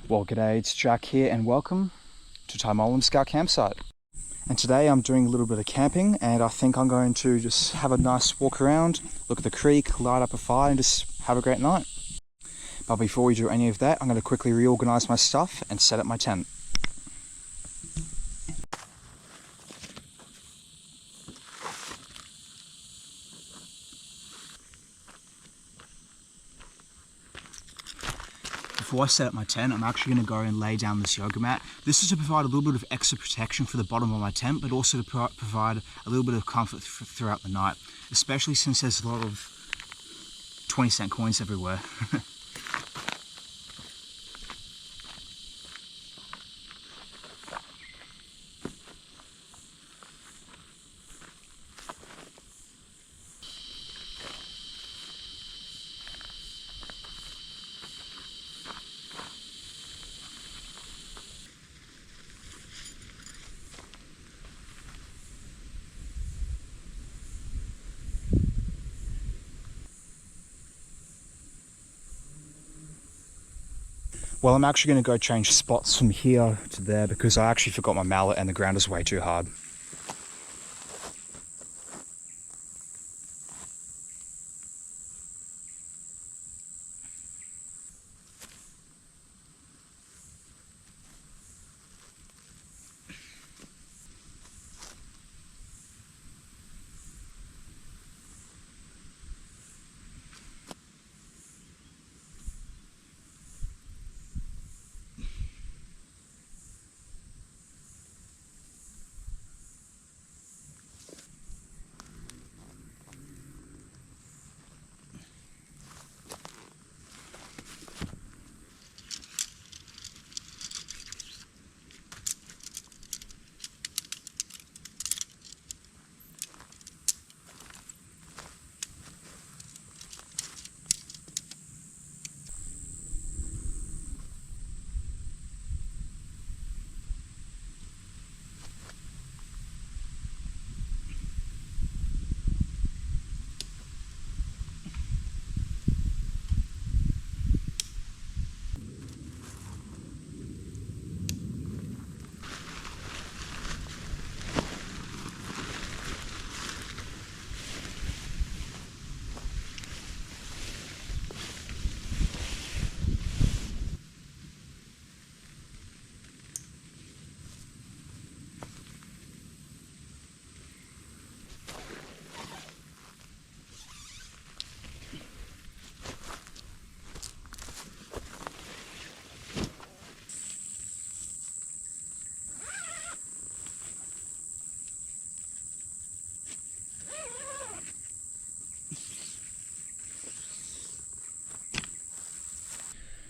Well, g'day, it's Jack here and welcome to Tyamolum Scout Campsite. And today I'm doing a little bit of camping and I think I'm going to just have a nice walk around, look at the creek, light up a fire and just have a great night. But before we do any of that, I'm going to quickly reorganize my stuff and set up my tent. Before I set up my tent, I'm actually going to go and lay down this yoga mat. This is to provide a little bit of extra protection for the bottom of my tent, but also to provide a little bit of comfort throughout the night, especially since there's a lot of 20-cent coins everywhere. Well, I'm actually going to go change spots from here to there because I actually forgot my mallet and the ground is way too hard.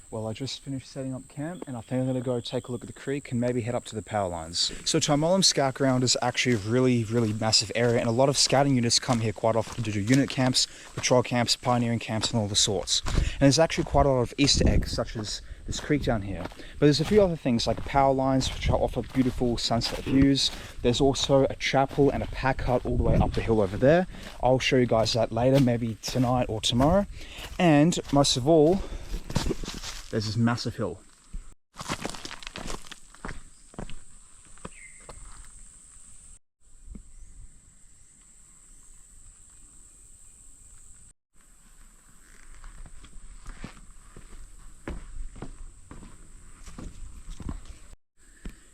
Well, I just finished setting up camp and I think I'm going to go take a look at the creek and maybe head up to the power lines. So Tyamolum Scout Ground is actually a really massive area and a lot of scouting units come here quite often to do unit camps, patrol camps, pioneering camps and all the sorts. And there's actually quite a lot of Easter eggs such as this creek down here. But there's a few other things like power lines which offer beautiful sunset views. There's also a chapel and a pack hut all the way up the hill over there. I'll show you guys that later, maybe tonight or tomorrow. And most of all, there's this massive hill.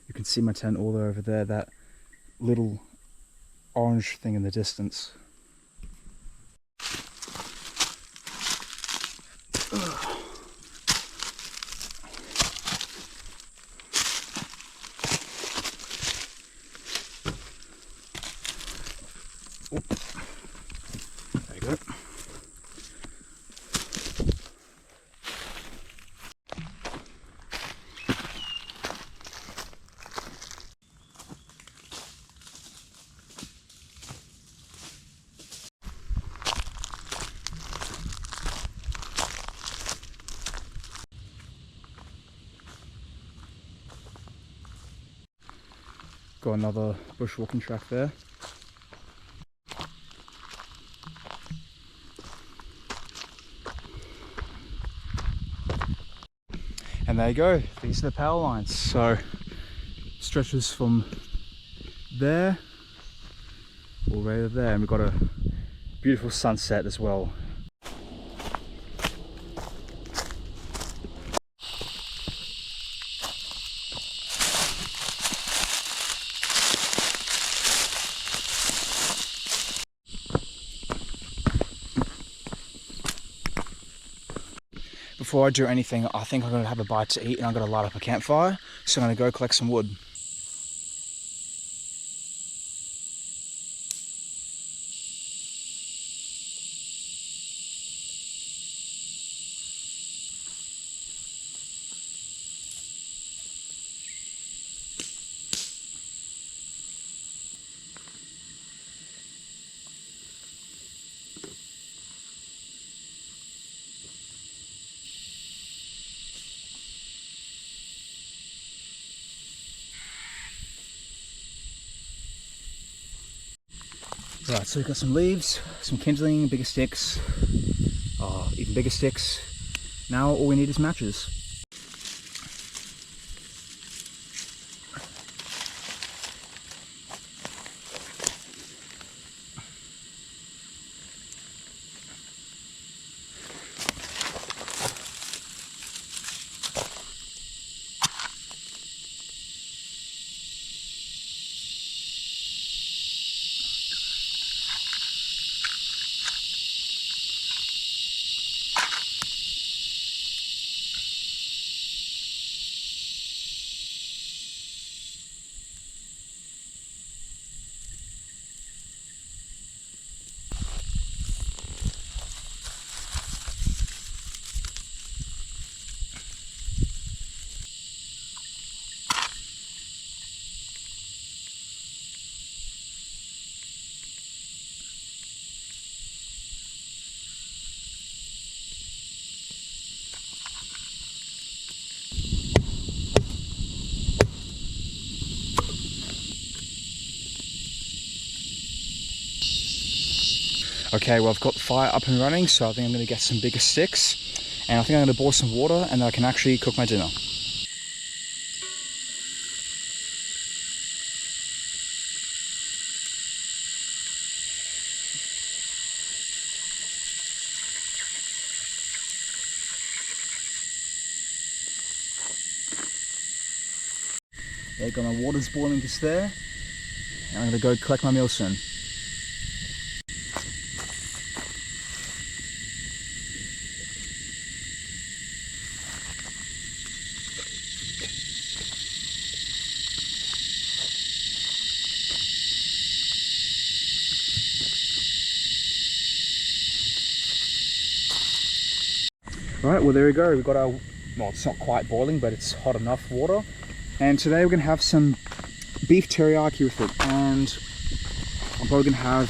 You can see my tent all the way over there, that little orange thing in the distance. There you go. Got another bushwalking track there. And there you go, these are the power lines. So stretches from there all the way to there, and we've got a beautiful sunset as well. Before I do anything, I think I'm going to have a bite to eat, and I'm going to light up a campfire. So I'm going to go collect some wood. Right, so we've got some leaves, some kindling, bigger sticks, even bigger sticks. Now all we need is matches. Okay, well I've got the fire up and running, so I think I'm going to get some bigger sticks, and I think I'm going to boil some water, and then I can actually cook my dinner. There you go, my water's boiling just there, and I'm going to go collect my meal soon. Right, well there we go, we've got our, well it's not quite boiling, but it's hot enough water. And today we're going to have some beef teriyaki with it, and I'm probably going to have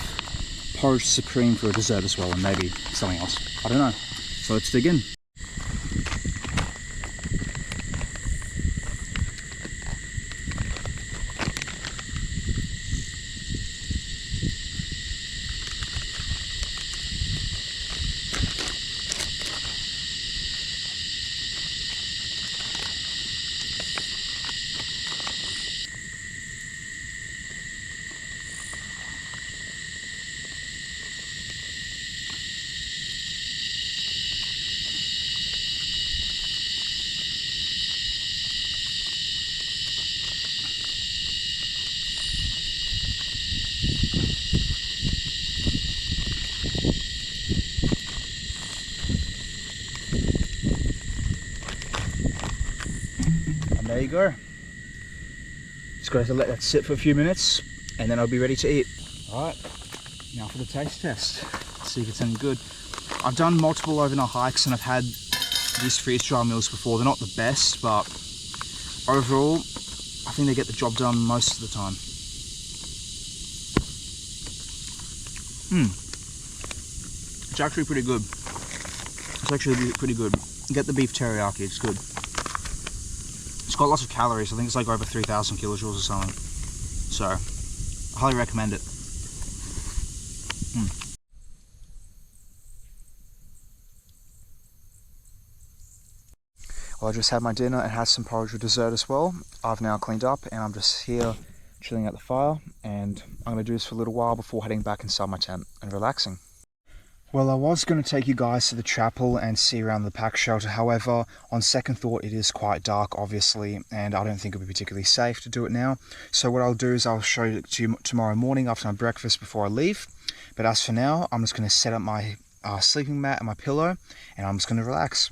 porridge supreme for a dessert as well, and maybe something else, I don't know. So let's dig in. And there you go. Just got to let that sit for a few minutes, and then I'll be ready to eat. Alright, now for the taste test. Let's see if it's any good. I've done multiple overnight hikes and I've had these freeze-dry meals before. They're not the best, but overall, I think they get the job done most of the time. It's actually pretty good. It's actually pretty good. Get the beef teriyaki, it's good. It's got lots of calories. I think it's like over 3,000 kilojoules or something. So, I highly recommend it. Well, I just had my dinner and had some porridge with dessert as well. I've now cleaned up and I'm just here chilling at the fire, and I'm going to do this for a little while before heading back inside my tent and relaxing. Well, I was going to take you guys to the chapel and see around the pack shelter. However, on second thought, it is quite dark, obviously, and I don't think it'll be particularly safe to do it now. So what I'll do is I'll show it to you tomorrow morning after my breakfast before I leave. But as for now, I'm just going to set up my sleeping mat and my pillow, and I'm just going to relax.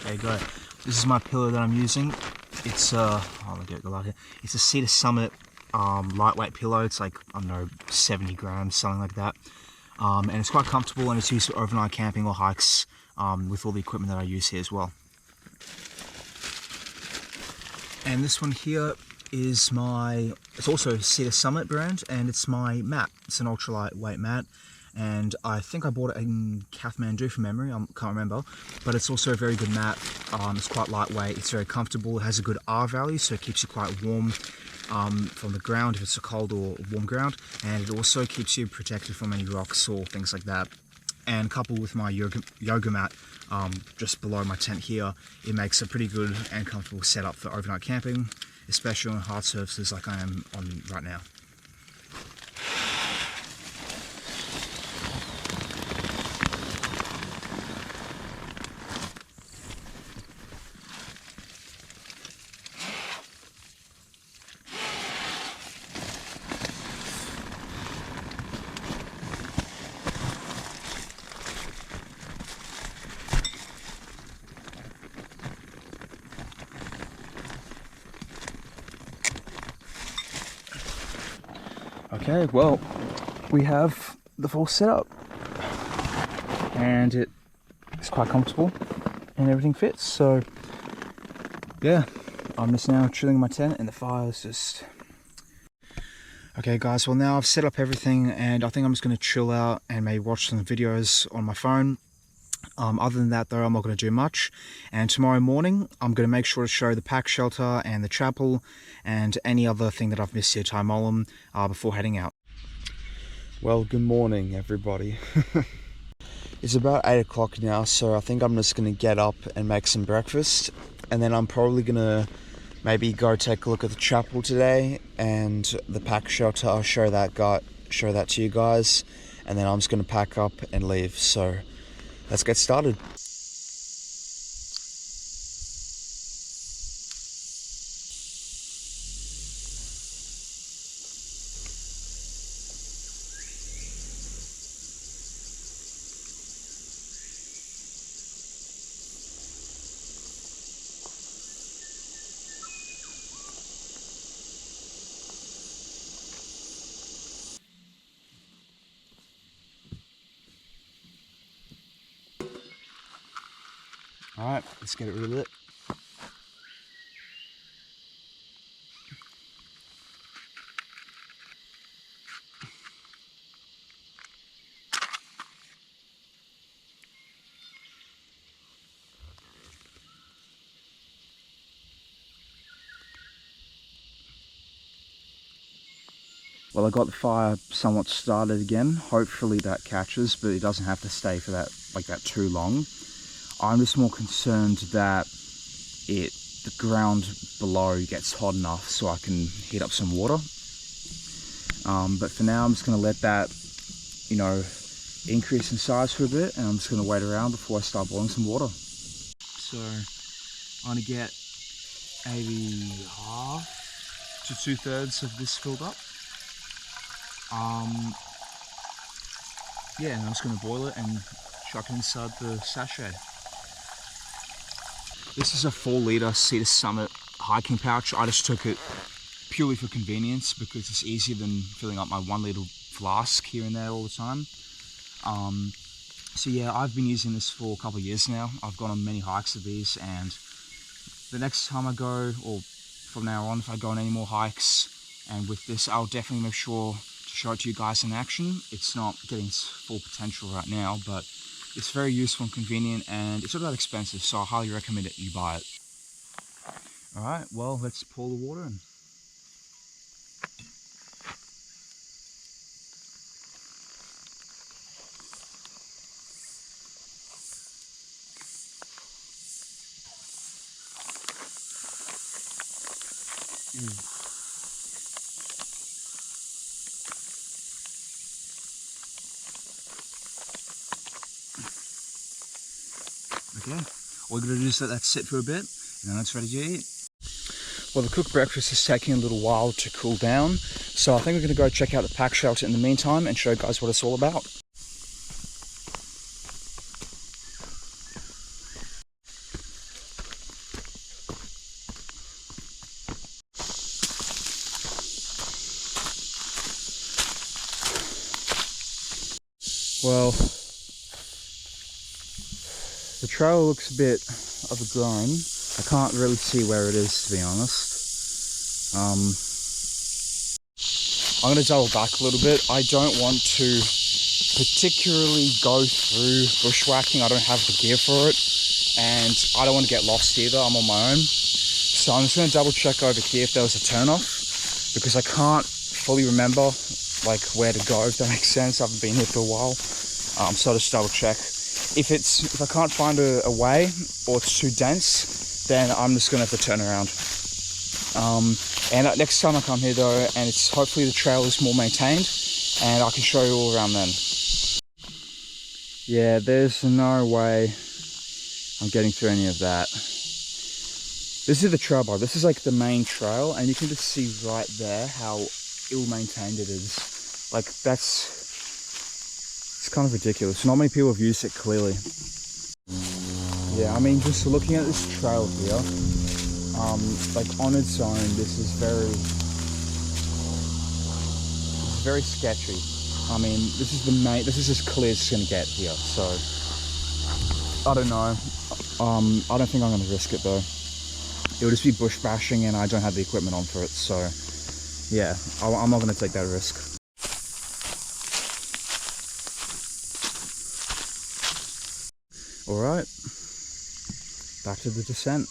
There you go. This is my pillow that I'm using. It's it's a Cedar Summit lightweight pillow. It's like, I don't know, 70 grams, something like that. And it's quite comfortable, and it's used for overnight camping or hikes with all the equipment that I use here as well. And this one here is it's also Cedar Summit brand, and it's my mat. It's an ultra lightweight mat. And I think I bought it in Kathmandu from memory, I can't remember, but it's also a very good mat. It's quite lightweight, it's very comfortable, it has a good R value, so it keeps you quite warm from the ground if it's a cold or warm ground, and it also keeps you protected from any rocks or things like that. And coupled with my yoga mat just below my tent here, it makes a pretty good and comfortable setup for overnight camping, especially on hard surfaces like I am on right now. Okay, well, we have the full setup, and it's quite comfortable and everything fits. So yeah, I'm just now chilling in my tent and the fire's just... Okay guys, well now I've set up everything, and I think I'm just going to chill out and maybe watch some videos on my phone. Other than that though, I'm not going to do much. And tomorrow morning I'm going to make sure to show the pack shelter and the chapel and any other thing that I've missed here, Tyamolum, before heading out. Well, good morning everybody. It's about 8 o'clock now, so I think I'm just going to get up and make some breakfast, and then I'm probably going to maybe go take a look at the chapel today and the pack shelter. I'll show that to you guys, and then I'm just going to pack up and leave. So let's get started. Alright, let's get it relit. Well, I got the fire somewhat started again. Hopefully that catches, but it doesn't have to stay for that too long. I'm just more concerned that the ground below gets hot enough so I can heat up some water. But for now, I'm just going to let that, increase in size for a bit, and I'm just going to wait around before I start boiling some water. So I'm going to get maybe half to 2/3 of this filled up. Yeah, and I'm just going to boil it and chuck it inside the sachet. This is a 4-litre Cedar Summit hiking pouch. I just took it purely for convenience because it's easier than filling up my 1-litre flask here and there all the time. So yeah, I've been using this for a couple of years now. I've gone on many hikes of these, and the next time I go, or from now on, if I go on any more hikes, and with this, I'll definitely make sure to show it to you guys in action. It's not getting its full potential right now, but it's very useful and convenient, and it's not that expensive, so I highly recommend that you buy it. Alright, well, let's pour the water in. Okay, all we're gonna do is let that sit for a bit, and then it's ready to eat. Well, the cooked breakfast is taking a little while to cool down, so I think we're gonna go check out the pack shelter in the meantime and show you guys what it's all about. Well, the trail looks a bit overgrown. I can't really see where it is, to be honest. I'm going to double back a little bit. I don't want to particularly go through bushwhacking. I don't have the gear for it, and I don't want to get lost either. I'm on my own. So I'm just going to double check over here if there was a turnoff, because I can't fully remember like where to go, if that makes sense. I haven't been here for a while. So I'll just double check. If I can't find a way, or it's too dense, then I'm just gonna have to turn around. And next time I come here though, and it's hopefully the trail is more maintained, and I can show you all around then. Yeah, there's no way I'm getting through any of that. This is the trail bar. This is like the main trail, and you can just see right there how ill-maintained it is. Like it's kind of ridiculous. Not many people have used it, clearly. Yeah, I mean, just looking at this trail here, like on its own, this is very sketchy. I mean, this is as clear as it's gonna get here. So I don't know. I don't think I'm gonna risk it though. It would just be bush bashing, and I don't have the equipment on for it. So yeah, I'm not gonna take that risk. All right, back to the descent.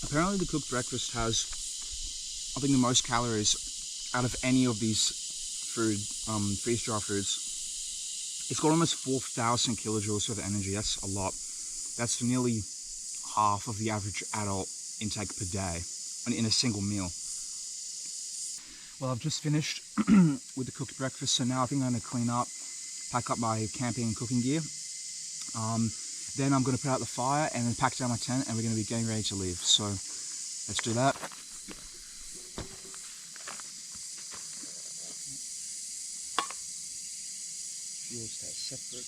Apparently the cooked breakfast has, I think, the most calories out of any of these freeze-dry foods. It's got almost 4,000 kilojoules of energy. That's a lot. That's nearly half of the average adult intake per day in a single meal. Well, I've just finished with the cooked breakfast, so now I think I'm going to clean up, pack up my camping and cooking gear. Then I'm going to put out the fire and then pack down my tent, and we're going to be getting ready to leave. So let's do that. Fuel stays separate.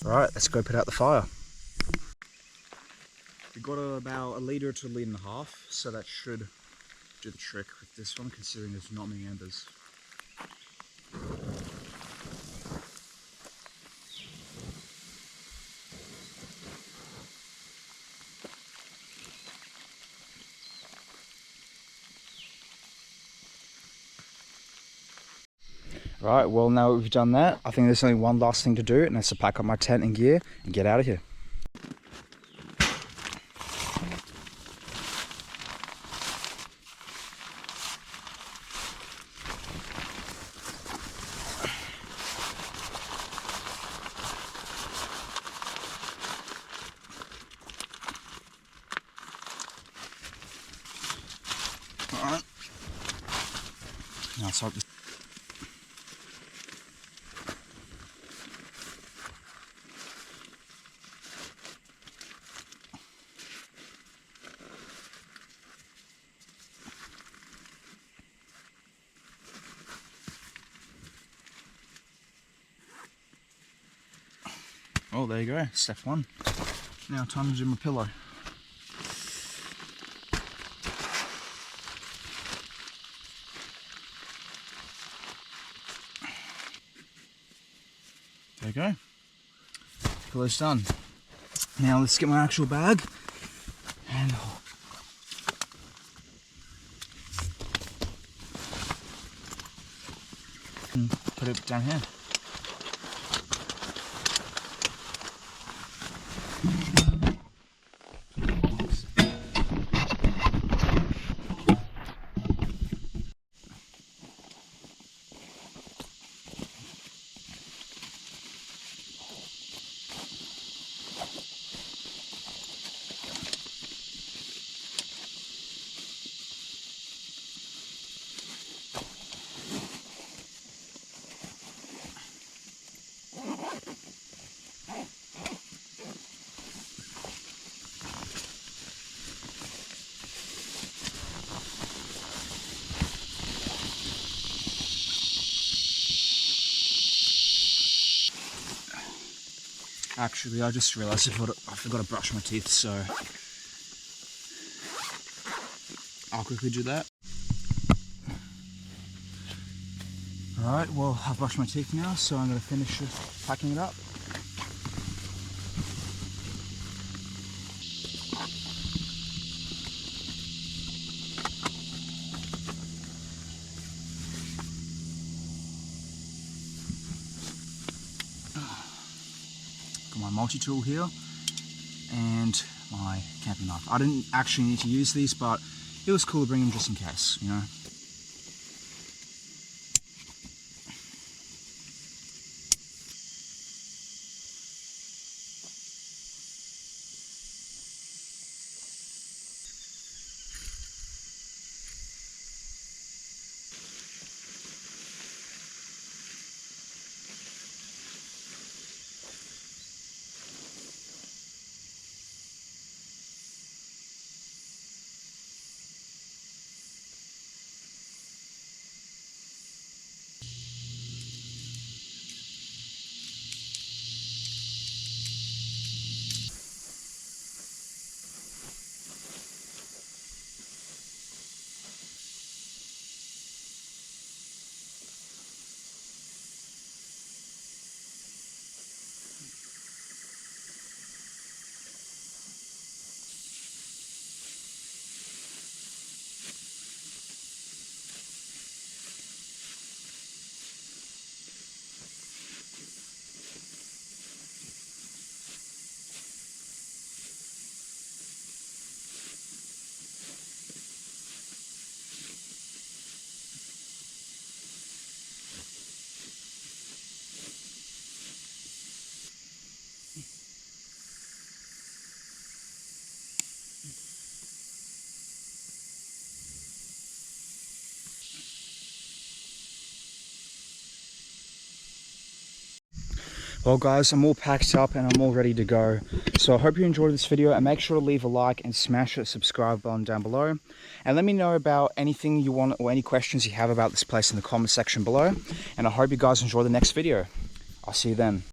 Alright, let's go put out the fire. We've got about 1 litre to 1.5 litres, so that should do the trick with this one, considering there's not many embers. Right, well, now that we've done that, I think there's only one last thing to do, and that's to pack up my tent and gear and get out of here. Alright. Now let's hope this. Oh, there you go, step one. Now time to do my pillow. There you go. Pillow's done. Now let's get my actual bag and put it down here. Actually, I just realised I forgot to brush my teeth, so I'll quickly do that. Alright, well, I've brushed my teeth now, so I'm going to finish packing it up. Got my multi-tool here and my camping knife. I didn't actually need to use these, but it was cool to bring them just in case, you know. Well guys, I'm all packed up and I'm all ready to go. So I hope you enjoyed this video, and make sure to leave a like and smash that subscribe button down below. And let me know about anything you want or any questions you have about this place in the comment section below. And I hope you guys enjoy the next video. I'll see you then.